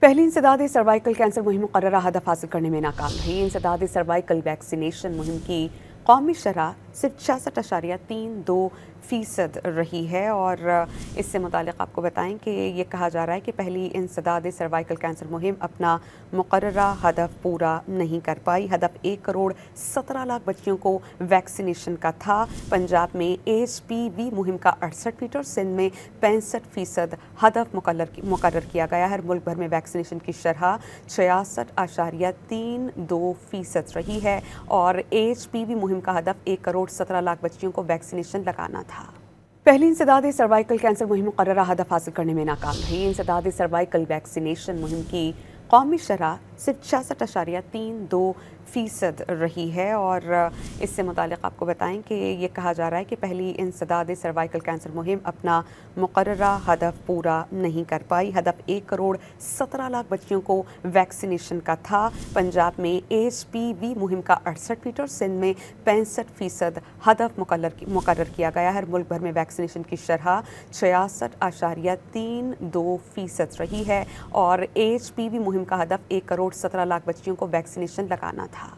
पहली इंसदादी cervical cancer मुहिम मुकर्ररा हदफ हासिल करने में नाकाम रही। इंसदादी सर्वाइकल वैक्सीनेशन मुहिम की कौमी शरह सिर्फ 66.32% रही है और इससे मुतालिक आपको बताएं कि ये कहा जा रहा है कि पहली इंसदादी सर्वाइकल कैंसर मुहिम अपना मुकर्ररा हदफ पूरा नहीं कर पाई। हदफ 1,17,00,000 बच्चियों को वैक्सीनेशन का था। पंजाब में HPV मुहिम का 68% और सिंध में 65% हदफ मुकर्रर किया गया है। मुल्क भर में वैक्सीनेशन की शरह 66.32% रही है और HPV मुहिम का हदफ 1,17,00,000 बच्चियों को वैक्सीनेशन लगाना था। पहली इंसदादी सर्वाइकल कैंसर मुहिम मुकर्ररा हदफ हासिल करने में नाकाम रही। इंसदादी सर्वाइकल वैक्सीनेशन मुहिम की कौमी शरह सिर्फ 66.32% रही है और इससे मुतालिक आपको बताएं कि ये कहा जा रहा है कि पहली इंसदादी सर्वाइकल कैंसर मुहिम अपना मुकर्ररा हदफ पूरा नहीं कर पाई। हदफ 1,17,00,000 बच्चियों को वैक्सीनेशन का था। पंजाब में HPV मुहिम का 68% और सिंध में 65% हदफ मुकर्रर किया गया है। मुल्क भर में वैक्सीनेशन की शरह 66.32% रही है और HPV मुहिम का हदफ 1,17,00,000 बच्चियों को वैक्सीनेशन लगाना था।